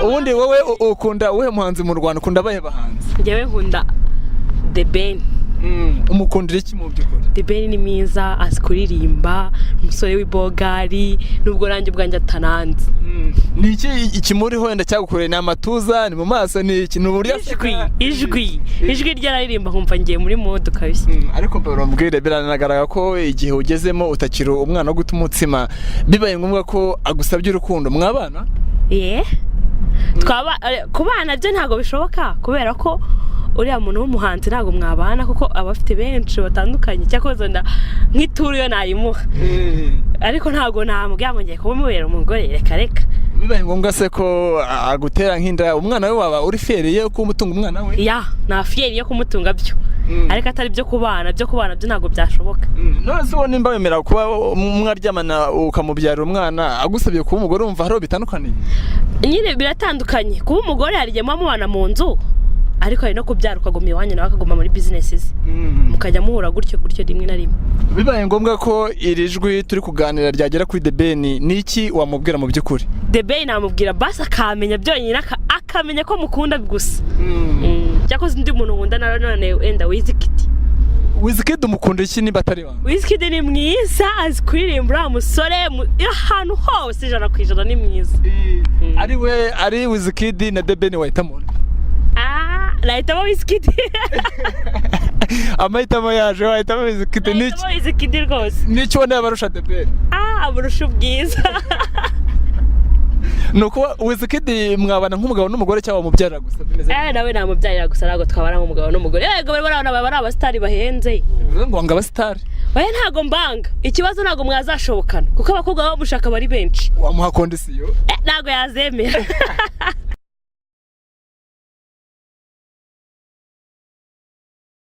ubundi wowe ukunda uwe muhanzi mu Rwanda ukunda abahe bahanzi? Njyewe nkunda The Ben. Umukundira iki mu byukuri? The Ben ni mwiza, azi kuririmba, umusore w'ibogari, nubwo nanjye ubwanjye atananze. Ni iki ikimuriho wenda cyagukoreye? Ni amatuza, ni mu maso, ni iki? Ni uburyo ijwi ryararirimba nkumva ngiye muri mode kabisa. Ariko barambwire biranagaragara ko igihe ugezemo utakiri umwana wo guta umutsima, bibaye ngombwa ko agusabye urukundo mwabana? Kubana byo ntago bishoboka kubera ko uriya muntu w'umuhanzi ntago mwabana kuko abafite benshi batandukanye cyakoze nk'ituru yo nayimuha. Ariko ntago namubwira ngo ngiye kumubera umugore reka. Bibaye ngombwa se ko agutera nk'inda umwana we waba uri fiyeriye ko umutunga umwana we? Na fiyeriye kumutunga byo. Ariko atari byo kubana byo ntago byashoboka. None se wowe nimba wemera kuba mwaryamana ukamubyarira umwana agusabye kuba umugore umva haro bitandukanye? Nyine biratandukanye. Kuba umugore hari igihe mubana mu nzu ariko hari no kubyara ukaguma iwanyu nawe akaguma muri businesses mukajya muhura gutyo rimwe na rimwe. Bibaye ngombwa ko iri jwi turi kuganira ryagera kuri The Ben, niki wamubwira mu byukuri? The Ben namubwira basi akamenya byonyine akamenya ko mukunda gusa. Cyakoze ndi umuntu nkunda none wenda Wizkid umukunda iki niba atari wangu? Wizkid ni mwiza, azi kuririmba, umusore ahantu hose 100% ni mwiza. Ari Wizkid na The Ben wahitamo? Nahitamo Wizkid. Amahitamo yaje wahitamo Wizkid. Nahitamo Wizkid rwose. Nicyo wenda barusha The Ben? Aburusha ubwiza. Nuko Wizkid mwabana nk'umugabo n'umugore cyangwa mubyarira gusa bimeze? Nawe namubyarira gusa ntago twabana nk'umugabo n'umugore. Yego bari abastari bahenze. Ngo abastari? Oya ntago mbanga. Ikibazo ntago mwazashobokana kuko abakobwa baba mushaka bari benshi. Wamuha kondisiyo? Ntago yazemera.